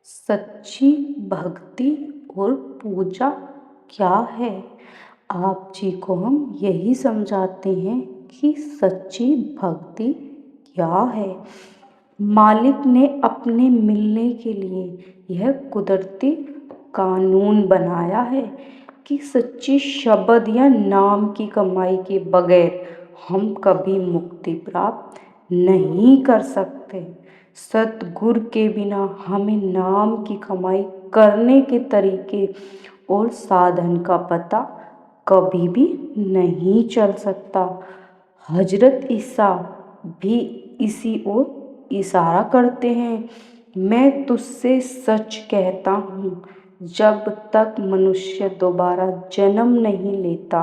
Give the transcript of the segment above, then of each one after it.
सच्ची भक्ति और पूजा क्या है। आप जी को हम यही समझाते हैं कि सच्ची भक्ति क्या है। मालिक ने अपने मिलने के लिए यह कुदरती कानून बनाया है कि सच्ची शब्द या नाम की कमाई के बगैर हम कभी मुक्ति प्राप्त नहीं कर सकते। सतगुरु के बिना हमें नाम की कमाई करने के तरीके और साधन का पता कभी भी नहीं चल सकता। हजरत ईसा भी इसी ओर इशारा करते हैं। मैं तुझसे सच कहता हूँ, जब तक मनुष्य दोबारा जन्म नहीं लेता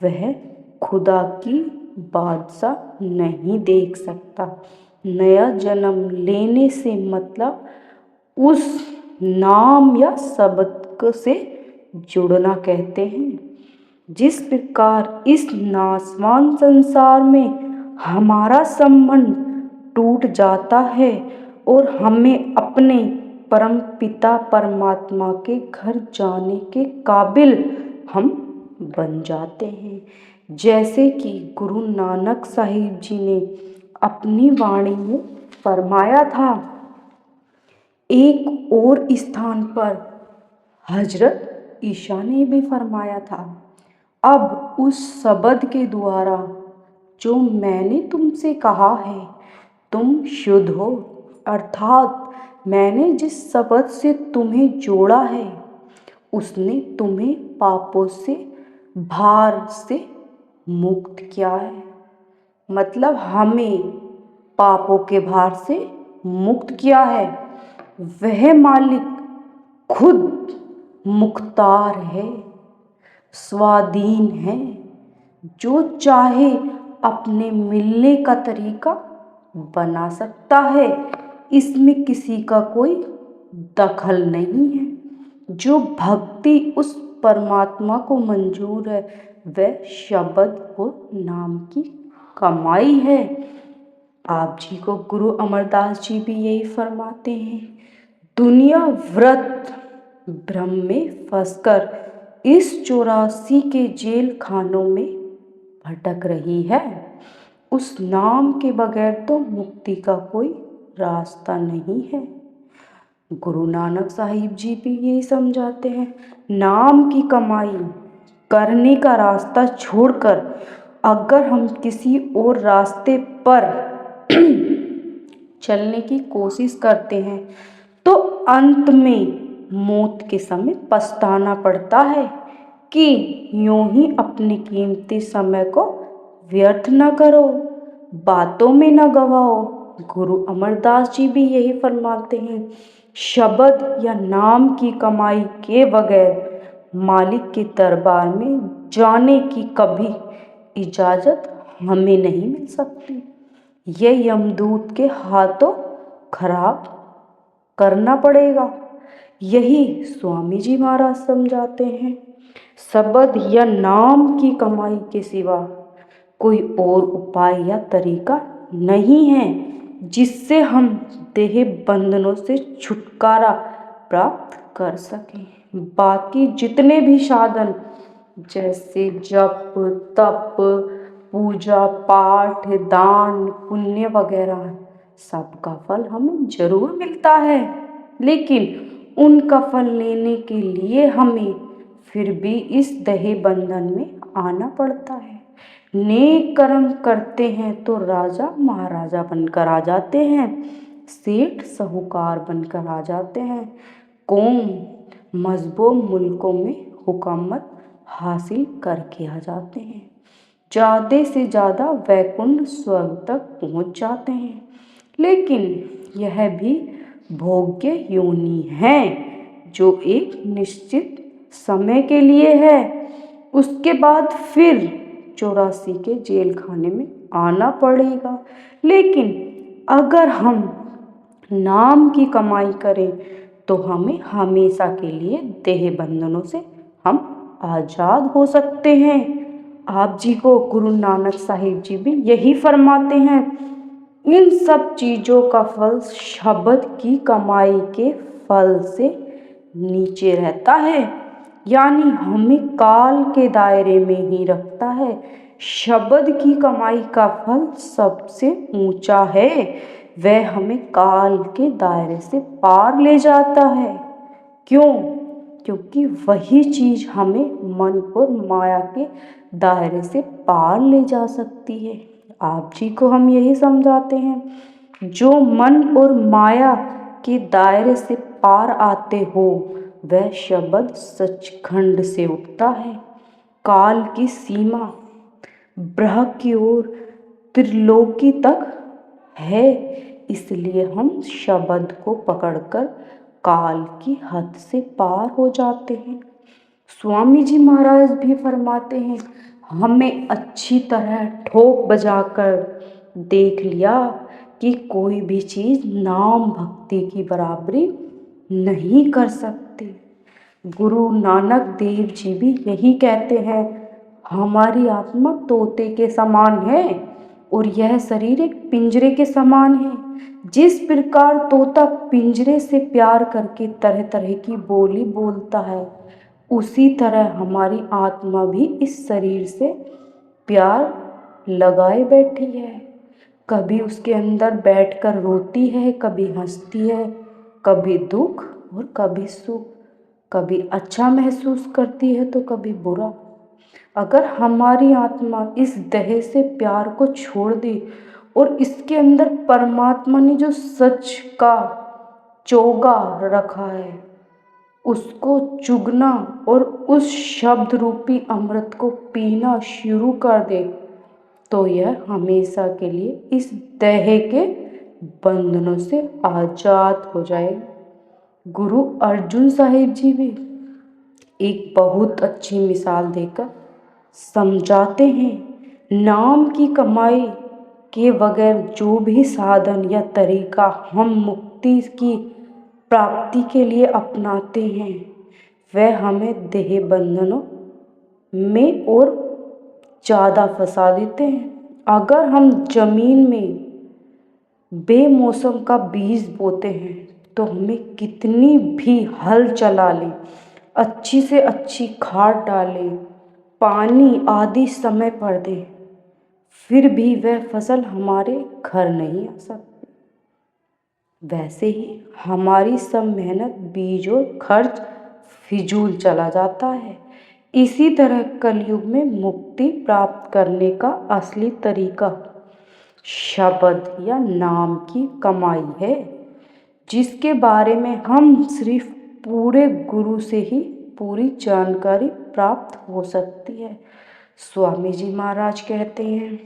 वह खुदा की बादशाह नहीं देख सकता। नया जन्म लेने से मतलब उस नाम या शब्द से जुड़ना कहते हैं। जिस प्रकार इस नाशवान संसार में हमारा संबंध टूट जाता है और हमें अपने परम पिता परमात्मा के घर जाने के काबिल हम बन जाते हैं। जैसे कि गुरु नानक साहिब जी ने अपनी वाणी में फरमाया था। एक और स्थान पर हजरत ईसा ने भी फरमाया था, अब उस शब्द के द्वारा जो मैंने तुमसे कहा है तुम शुद्ध हो। अर्थात मैंने जिस शब्द से तुम्हें जोड़ा है उसने तुम्हें पापों से भार से मुक्त किया है। मतलब हमें पापों के भार से मुक्त किया है। वह मालिक खुद मुख्तार है, स्वाधीन है, जो चाहे अपने मिलने का तरीका बना सकता है। इसमें किसी का कोई दखल नहीं है। जो भक्ति उस परमात्मा को मंजूर है वह शब्द और नाम की कमाई है। आप जी को गुरु अमरदास जी भी यही फरमाते हैं। दुनिया व्रत भ्रम में फंसकर इस 84 के जेल खानों में भटक रही है। उस नाम के बगैर तो मुक्ति का कोई रास्ता नहीं है। गुरु नानक साहिब जी भी यही समझाते हैं। नाम की कमाई करने का रास्ता छोड़कर अगर हम किसी और रास्ते पर चलने की कोशिश करते हैं तो अंत में मौत के समय पछताना पड़ता है कि यूं ही अपने कीमती समय को व्यर्थ न करो, बातों में न गवाओ। गुरु अमरदास जी भी यही फरमाते हैं। शब्द या नाम की कमाई के बगैर मालिक के दरबार में जाने की कभी इजाज़त हमें नहीं मिल सकती। यह यमदूत के हाथों खराब करना पड़ेगा। यही स्वामी जी महाराज समझाते हैं। शब्द या नाम की कमाई के सिवा कोई और उपाय या तरीका नहीं है जिससे हम देह बंधनों से छुटकारा प्राप्त कर सकें। बाकी जितने भी साधन जैसे जप तप पूजा पाठ दान पुण्य वगैरह सबका फल हमें जरूर मिलता है, लेकिन उनका फल लेने के लिए हमें फिर भी इस देह बंधन में आना पड़ता है। नेक कर्म करते हैं तो राजा महाराजा बनकर आ जाते हैं, सेठ साहूकार बनकर आ जाते हैं, कौम मजबूत मुल्कों में हुकूमत हासिल करके आ जाते हैं, ज़्यादा से ज़्यादा वैकुंठ स्वर्ग तक पहुंच जाते हैं। लेकिन यह भी भोग्य योनि है जो एक निश्चित समय के लिए है। उसके बाद फिर 84 के जेल खाने में आना पड़ेगा। लेकिन अगर हम नाम की कमाई करें तो हमें हमेशा के लिए देह बंधनों से हम आज़ाद हो सकते हैं। आप जी को गुरु नानक साहिब जी भी यही फरमाते हैं। इन सब चीज़ों का फल शब्द की कमाई के फल से नीचे रहता है, यानी हमें काल के दायरे में ही रखता है। शब्द की कमाई का फल सबसे ऊंचा है, वह हमें काल के दायरे से पार ले जाता है। क्यों? क्योंकि वही चीज हमें मन और माया के दायरे से पार ले जा सकती है। आप जी को हम यही समझाते हैं, जो मन और माया के दायरे से पार आते हो वह शब्द सचखंड से उठता है। काल की सीमा ब्रह्म की ओर त्रिलोकी तक है, इसलिए हम शब्द को पकड़कर काल की हद से पार हो जाते हैं। स्वामी जी महाराज भी फरमाते हैं, हमें अच्छी तरह ठोक बजाकर देख लिया कि कोई भी चीज़ नाम भक्ति की बराबरी नहीं कर सकती। गुरु नानक देव जी भी यही कहते हैं, हमारी आत्मा तोते के समान है और यह शरीर एक पिंजरे के समान है। जिस प्रकार तोता पिंजरे से प्यार करके तरह तरह की बोली बोलता है, उसी तरह हमारी आत्मा भी इस शरीर से प्यार लगाए बैठी है। कभी उसके अंदर बैठकर रोती है, कभी हंसती है, कभी दुख और कभी सुख, कभी अच्छा महसूस करती है तो कभी बुरा। अगर हमारी आत्मा इस देह से प्यार को छोड़ दे और इसके अंदर परमात्मा ने जो सच का चोगा रखा है उसको चुगना और उस शब्द रूपी अमृत को पीना शुरू कर दे, तो यह हमेशा के लिए इस देह के बंधनों से आजाद हो जाए। गुरु अर्जुन साहिब जी भी एक बहुत अच्छी मिसाल देकर समझाते हैं, नाम की कमाई के बगैर जो भी साधन या तरीका हम मुक्ति की प्राप्ति के लिए अपनाते हैं वह हमें देह बंधनों में और ज़्यादा फंसा देते हैं। अगर हम जमीन में बेमौसम का बीज बोते हैं तो हमें कितनी भी हल चला लें, अच्छी से अच्छी खाद डालें, पानी आदि समय पर दें, फिर भी वह फसल हमारे घर नहीं आ सकती। वैसे ही हमारी सब मेहनत, बीज और खर्च फिजूल चला जाता है। इसी तरह कलयुग में मुक्ति प्राप्त करने का असली तरीका शब्द या नाम की कमाई है, जिसके बारे में हम सिर्फ पूरे गुरु से ही पूरी जानकारी प्राप्त हो सकती है। स्वामी जी महाराज कहते हैं,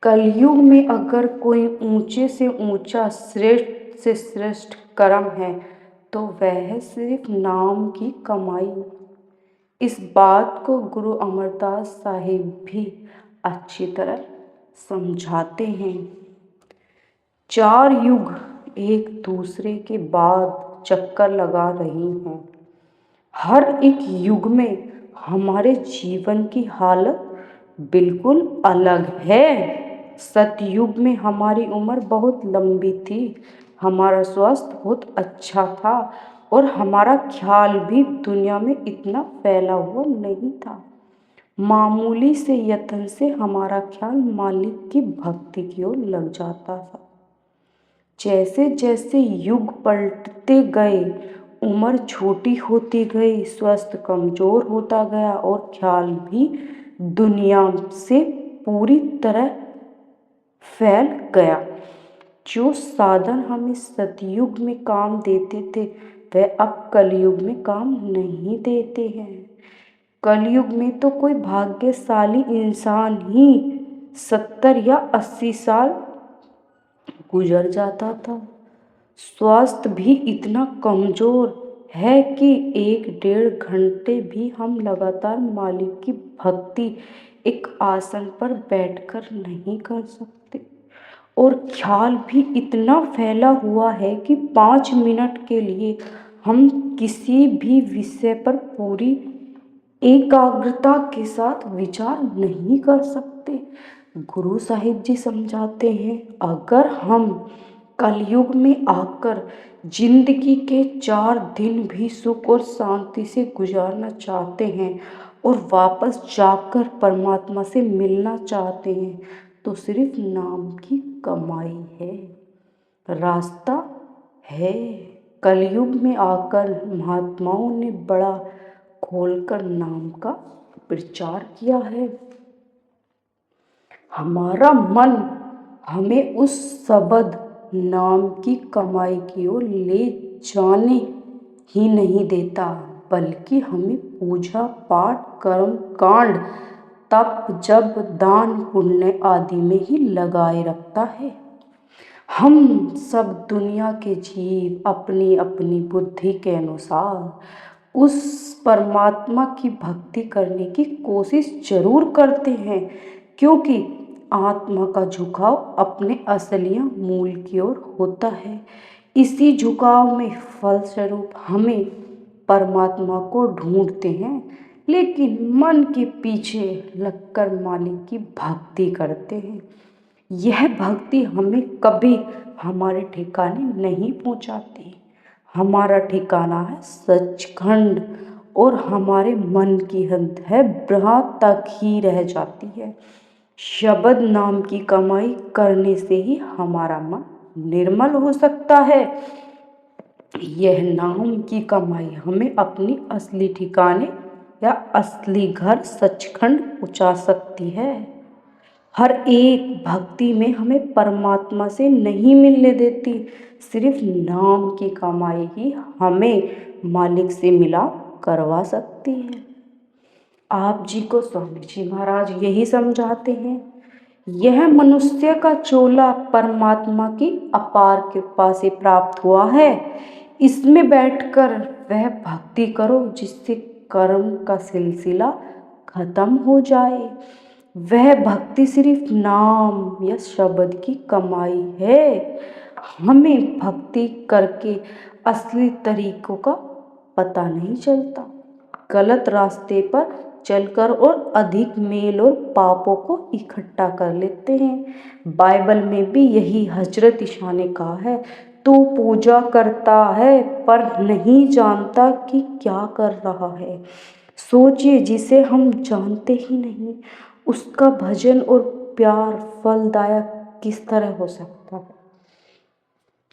कलयुग में अगर कोई ऊंचे से ऊंचा, श्रेष्ठ से श्रेष्ठ कर्म है तो वह सिर्फ नाम की कमाई। इस बात को गुरु अमरदास साहिब भी अच्छी तरह समझाते हैं। 4 युग एक दूसरे के बाद चक्कर लगा रही हैं। हर एक युग में हमारे जीवन की हालत बिल्कुल अलग है। सतयुग में हमारी उम्र बहुत लंबी थी, हमारा स्वास्थ्य बहुत अच्छा था और हमारा ख्याल भी दुनिया में इतना फैला हुआ नहीं था। मामूली से यत्न से हमारा ख्याल मालिक की भक्ति की ओर लग जाता था। जैसे जैसे युग पलटते गए, उम्र छोटी होती गई, स्वास्थ्य कमज़ोर होता गया और ख्याल भी दुनिया से पूरी तरह फैल गया। जो साधन हमें सतयुग में काम देते थे वह अब कलयुग में काम नहीं देते हैं। कलयुग में तो कोई भाग्यशाली इंसान ही 70 या 80 साल गुजर जाता था। स्वास्थ्य भी इतना कमज़ोर है कि 1-1.5 घंटे भी हम लगातार मालिक की भक्ति एक आसन पर बैठकर नहीं कर सकते। और ख्याल भी इतना फैला हुआ है कि 5 मिनट के लिए हम किसी भी विषय पर पूरी एकाग्रता के साथ विचार नहीं कर सकते। गुरु साहिब जी समझाते हैं, अगर हम कलयुग में आकर जिंदगी के 4 दिन भी सुख और शांति से गुजारना चाहते हैं और वापस जाकर परमात्मा से मिलना चाहते हैं तो सिर्फ नाम की कमाई है, रास्ता है। कलयुग में आकर महात्माओं ने बड़ा खोलकर नाम का प्रचार किया है। हमारा मन हमें उस शब्द नाम की कमाई की ओर ले जाने ही नहीं देता, बल्कि हमें पूजा पाठ कर्म कांड तप जप दान पुण्य आदि में ही लगाए रखता है। हम सब दुनिया के जीव अपनी अपनी बुद्धि के अनुसार उस परमात्मा की भक्ति करने की कोशिश जरूर करते हैं, क्योंकि आत्मा का झुकाव अपने असली मूल की ओर होता है। इसी झुकाव में फलस्वरूप हमें परमात्मा को ढूंढते हैं, लेकिन मन के पीछे लगकर मालिक की भक्ति करते हैं। यह भक्ति हमें कभी हमारे ठिकाने नहीं पहुंचाती। हमारा ठिकाना है सचखंड और हमारे मन की हद है ब्रह्म तक ही रह जाती है। शब्द नाम की कमाई करने से ही हमारा मन निर्मल हो सकता है। यह नाम की कमाई हमें अपनी असली ठिकाने या असली घर सचखंड पहुंचा सकती है। हर एक भक्ति में हमें परमात्मा से नहीं मिलने देती, सिर्फ नाम की कमाई ही हमें मालिक से मिला करवा सकती है। आप जी को स्वामी जी महाराज यही समझाते हैं। यह मनुष्य का चोला परमात्मा की अपार कृपा से प्राप्त हुआ है। इसमें बैठकर वह भक्ति करो जिससे कर्म का सिलसिला खत्म हो जाए। वह भक्ति सिर्फ नाम या शब्द की कमाई है। हमें भक्ति करके असली तरीकों का पता नहीं चलता, गलत रास्ते पर चलकर और अधिक मेल और पापों को इकट्ठा कर लेते हैं। बाइबल में भी यही हजरत ईसा ने कहा है, तू पूजा करता है पर नहीं जानता कि क्या कर रहा है। सोचिए, जिसे हम जानते ही नहीं उसका भजन और प्यार फलदायक किस तरह हो सकता है।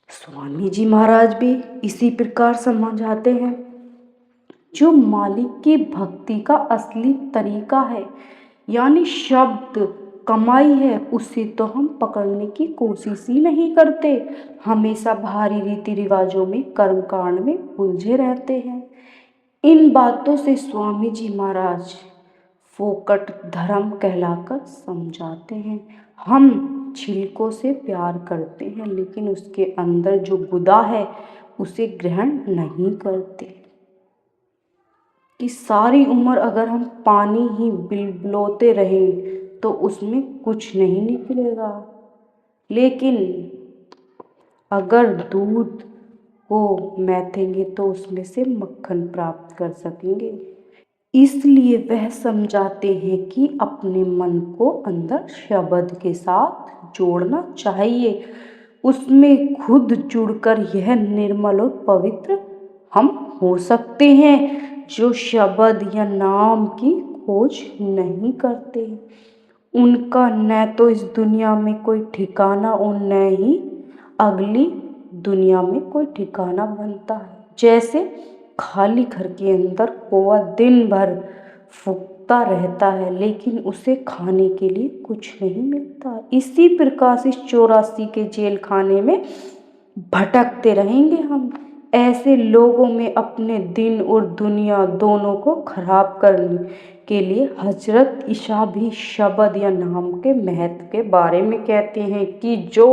स्वामी जी महाराज भी इसी प्रकार समझाते हैं। जो मालिक की भक्ति का असली तरीका है यानी शब्द कमाई है, उसे तो हम पकड़ने की कोशिश ही नहीं करते। हमेशा भारी रीति रिवाजों में कर्मकांड में उलझे रहते हैं। इन बातों से स्वामी जी महाराज फोकट धर्म कहलाकर समझाते हैं। हम छिलकों से प्यार करते हैं, लेकिन उसके अंदर जो गुदा है उसे ग्रहण नहीं करते। कि सारी उम्र अगर हम पानी ही बिलबिलोते रहें तो उसमें कुछ नहीं निकलेगा, लेकिन अगर दूध को मैथेंगे तो उसमें से मक्खन प्राप्त कर सकेंगे। इसलिए वह समझाते हैं कि अपने मन को अंदर शब्द के साथ जोड़ना चाहिए। उसमें खुद जुड़कर यह निर्मल और पवित्र हम हो सकते हैं, जो शब्द या नाम की खोज नहीं करते। उनका न तो इस दुनिया में कोई ठिकाना और न ही अगली दुनिया में कोई ठिकाना बनता है। जैसे खाली घर के अंदर कौवा दिन भर फूकता रहता है, लेकिन उसे खाने के लिए कुछ नहीं मिलता। इसी प्रकार से 84 के जेल खाने में भटकते रहेंगे हम। ऐसे लोगों में अपने दिन और दुनिया दोनों को खराब करने के लिए हजरत ईसा भी शब्द या नाम के महत्व के बारे में कहते हैं कि जो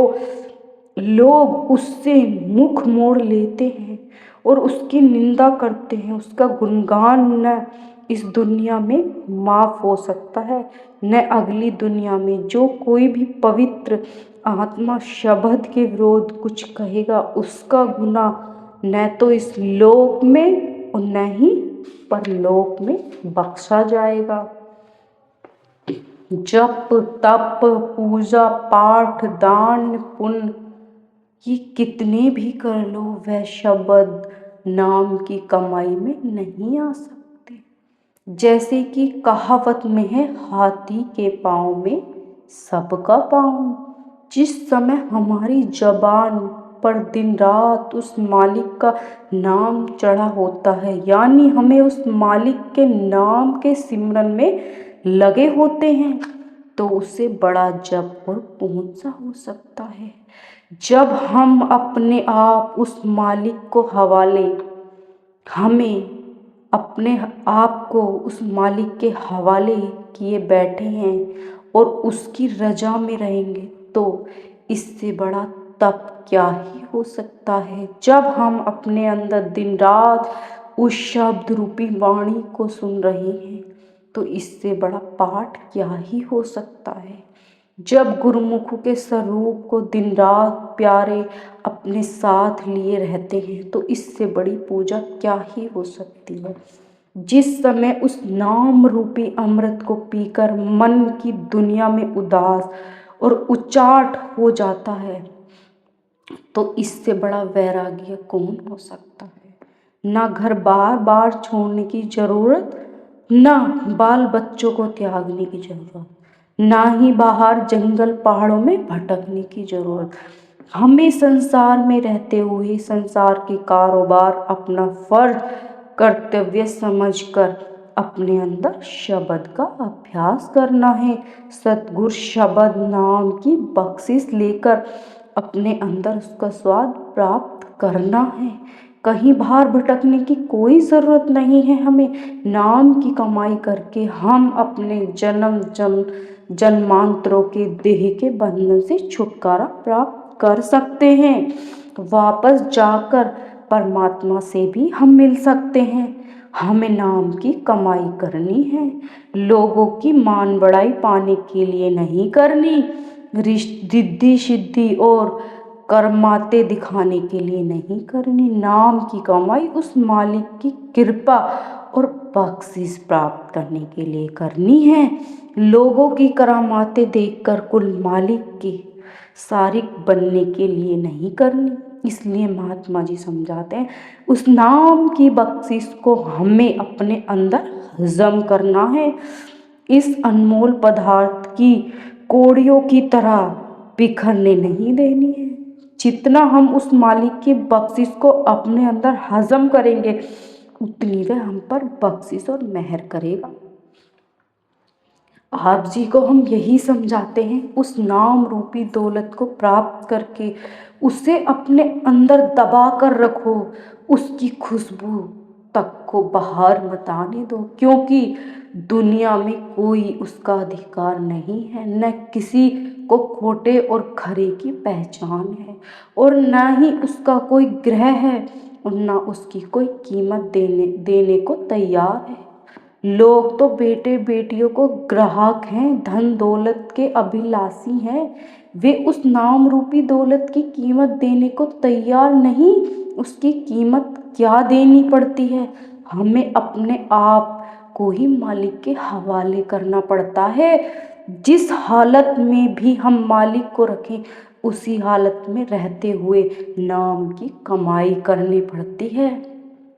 लोग उससे मुख मोड़ लेते हैं और उसकी निंदा करते हैं, उसका गुणगान न इस दुनिया में माफ हो सकता है न अगली दुनिया में। जो कोई भी पवित्र आत्मा शब्द के विरोध कुछ कहेगा, उसका गुनाह न तो इस लोक में और न ही परलोक में बख्शा जाएगा। जप तप पूजा पाठ दान पुण्य ये कितने भी कर लो वह शब्द नाम की कमाई में नहीं आ सकते। जैसे कि कहावत में है, हाथी के पाँव में सबका पाँव। जिस समय हमारी जबान पर दिन रात उस मालिक का नाम चढ़ा होता है, यानी हमें उस मालिक के नाम के सिमरन में लगे होते हैं, तो उससे बड़ा जप और कौन सा हो सकता है। जब हम अपने आप उस मालिक को हवाले हमें अपने आप को उस मालिक के हवाले किए बैठे हैं और उसकी रजा में रहेंगे, तो इससे बड़ा तप क्या ही हो सकता है। जब हम अपने अंदर दिन रात उस शब्द रूपी वाणी को सुन रहे हैं, तो इससे बड़ा पाठ क्या ही हो सकता है। जब गुरुमुख के स्वरूप को दिन रात प्यारे अपने साथ लिए रहते हैं, तो इससे बड़ी पूजा क्या ही हो सकती है। जिस समय उस नाम रूपी अमृत को पीकर मन की दुनिया में उदास और उचाट हो जाता है, तो इससे बड़ा वैराग्य कौन हो सकता है। ना घर बार बार छोड़ने की जरूरत, ना बाल बच्चों को त्यागने की जरूरत, ना ही बाहर जंगल पहाड़ों में भटकने की जरूरत। हमें संसार में रहते हुए संसार के कारोबार अपना फर्ज कर्तव्य समझकर अपने अंदर शब्द का अभ्यास करना है। सतगुरु शब्द नाम की बख्शिश लेकर अपने अंदर उसका स्वाद प्राप्त करना है। कहीं बाहर भटकने की कोई ज़रूरत नहीं है। हमें नाम की कमाई करके हम अपने जन्मांतरों के देह के बंधन से छुटकारा प्राप्त कर सकते हैं। वापस जाकर परमात्मा से भी हम मिल सकते हैं। हमें नाम की कमाई करनी है, लोगों की मान बढ़ाई पाने के लिए नहीं करनी, रिद्धि सिद्धि और करमाते दिखाने के लिए नहीं करनी। नाम की कमाई उस मालिक की कृपा और बख्शिश प्राप्त करने के लिए करनी है। लोगों की करामाते देखकर कुल मालिक की सारिक बनने के लिए नहीं करनी। इसलिए महात्मा जी समझाते हैं, उस नाम की बख्शिश को हमें अपने अंदर हजम करना है। इस अनमोल पदार्थ की कौड़ियों की तरह बिखरने नहीं देनी है। जितना हम उस मालिक की बख्शिश को अपने अंदर हजम करेंगे, उतनी वह हम पर बख्शिश और मेहर करेगा। आप जी को हम यही समझाते हैं, उस नाम रूपी दौलत को प्राप्त करके उसे अपने अंदर दबा कर रखो, उसकी खुशबू तक को बाहर मत आने दो, क्योंकि दुनिया में कोई उसका अधिकार नहीं है। न किसी को खोटे और खरे की पहचान है, और न ही उसका कोई ग्रह है, और न उसकी कोई कीमत देने को तैयार है। लोग तो बेटे बेटियों को ग्राहक हैं, धन दौलत के अभिलाषी हैं। वे उस नाम रूपी दौलत की कीमत देने को तैयार नहीं। उसकी कीमत क्या देनी पड़ती है, हमें अपने आप को ही मालिक के हवाले करना पड़ता है। जिस हालत में भी हम मालिक को रखें, उसी हालत में रहते हुए नाम की कमाई करनी पड़ती है।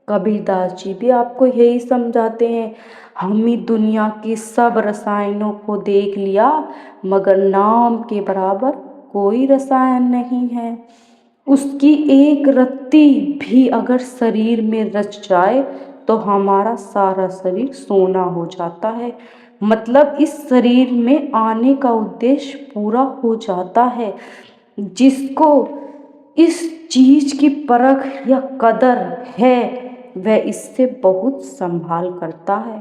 कबीरदास जी भी आपको यही समझाते हैं, हमने दुनिया के सब रसायनों को देख लिया, मगर नाम के बराबर कोई रसायन नहीं है। उसकी एक रत्ती भी अगर शरीर में रच जाए, तो हमारा सारा शरीर सोना हो जाता है। मतलब इस शरीर में आने का उद्देश्य पूरा हो जाता है। जिसको इस चीज की परख या कदर है, वह इससे बहुत संभाल करता है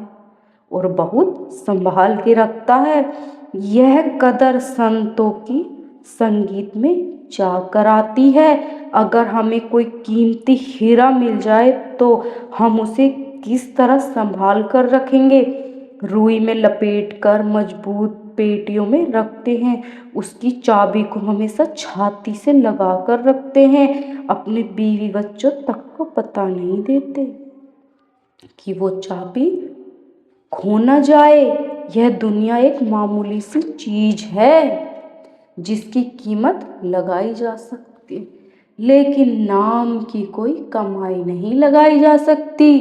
और बहुत संभाल के रखता है। यह कदर संतों की संगीत में जाकर आती है। अगर हमें कोई कीमती हीरा मिल जाए, तो हम उसे किस तरह संभाल कर रखेंगे। रुई में लपेट कर मजबूत पेटियों में रखते हैं, उसकी चाबी को हमेशा छाती से लगा कर रखते हैं। अपने बीवी बच्चों तक को पता नहीं देते कि वो चाबी खो न जाए। यह दुनिया एक मामूली सी चीज है, जिसकी कीमत लगाई जा सकती है। लेकिन नाम की कोई कमाई नहीं लगाई जा सकती।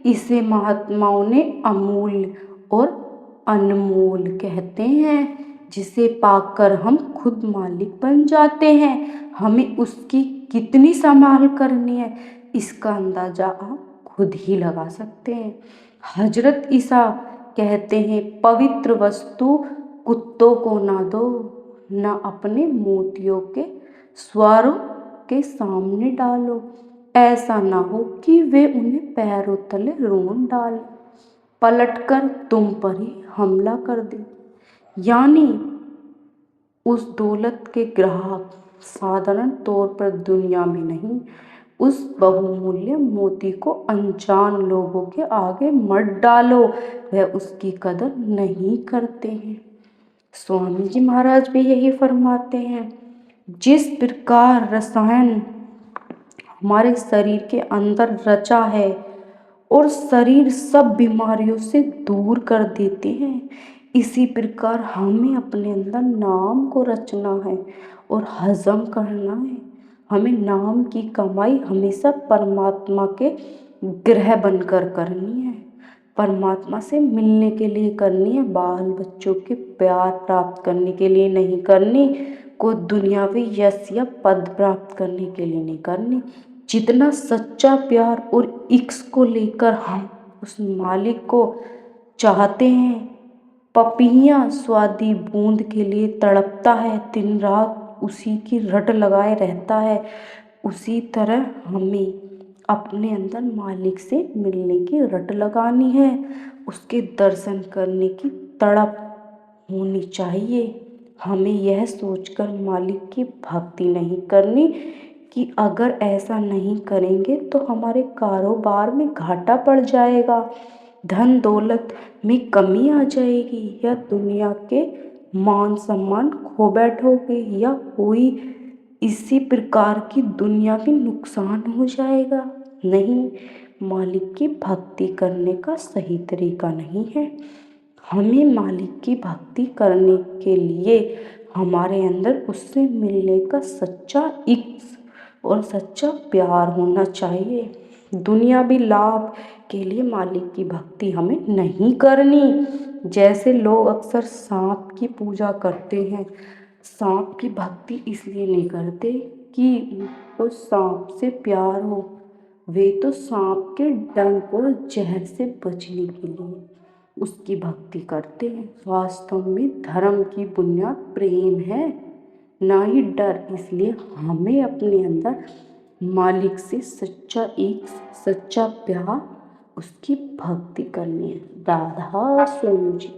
इसे महात्माओं ने अमूल्य और अनमोल कहते हैं, जिसे पाकर हम खुद मालिक बन जाते हैं। हमें उसकी कितनी संभाल करनी है, इसका अंदाजा आप खुद ही लगा सकते हैं। हजरत ईसा कहते हैं, पवित्र वस्तु कुत्तों को ना दो, न अपने मोतियों के स्वारों के सामने डालो, ऐसा ना हो कि वे उन्हें पैरों तले रोन डालें, पलटकर तुम पर ही हमला कर दे। यानी उस दौलत के ग्राहक साधारण तौर पर दुनिया में नहीं, उस बहुमूल्य मोती को अनजान लोगों के आगे मत डालो, वह उसकी कदर नहीं करते हैं। स्वामी जी महाराज भी यही फरमाते हैं, जिस प्रकार रसायन हमारे शरीर के अंदर रचा है और शरीर सब बीमारियों से दूर कर देते हैं, इसी प्रकार हमें अपने अंदर नाम को रचना है और हजम करना है। हमें नाम की कमाई हमेशा परमात्मा के ग्रह बनकर करनी है, परमात्मा से मिलने के लिए करनी है, बाल बच्चों के प्यार प्राप्त करने के लिए नहीं करनी, को दुनियावी यश या पद प्राप्त करने के लिए नहीं करनी। जितना सच्चा प्यार और इश्क को लेकर हम उस मालिक को चाहते हैं, पपीहा स्वादी बूंद के लिए तड़पता है, दिन रात उसी की रट लगाए रहता है, उसी तरह हमें अपने अंदर मालिक से मिलने की रट लगानी है, उसके दर्शन करने की तड़प होनी चाहिए। हमें यह सोचकर मालिक की भक्ति नहीं करनी कि अगर ऐसा नहीं करेंगे तो हमारे कारोबार में घाटा पड़ जाएगा, धन दौलत में कमी आ जाएगी, या दुनिया के मान सम्मान खो बैठोगे, या कोई इसी प्रकार की दुनियावी नुकसान हो जाएगा। नहीं, मालिक की भक्ति करने का सही तरीका नहीं है। हमें मालिक की भक्ति करने के लिए हमारे अंदर उससे मिलने का सच्चा इश्क और सच्चा प्यार होना चाहिए। दुनियावी लाभ के लिए मालिक की भक्ति हमें नहीं करनी। जैसे लोग अक्सर सांप की पूजा करते हैं, सांप की भक्ति इसलिए नहीं करते कि उनको सांप से प्यार हो, वे तो सांप के डंक और जहर से बचने के लिए उसकी भक्ति करते हैं। वास्तव में धर्म की बुनियाद प्रेम है, ना ही डर। इसलिए हमें अपने अंदर मालिक से सच्चा इश्क, सच्चा प्यार, उसकी भक्ति करनी है। राधा स्वामी जी।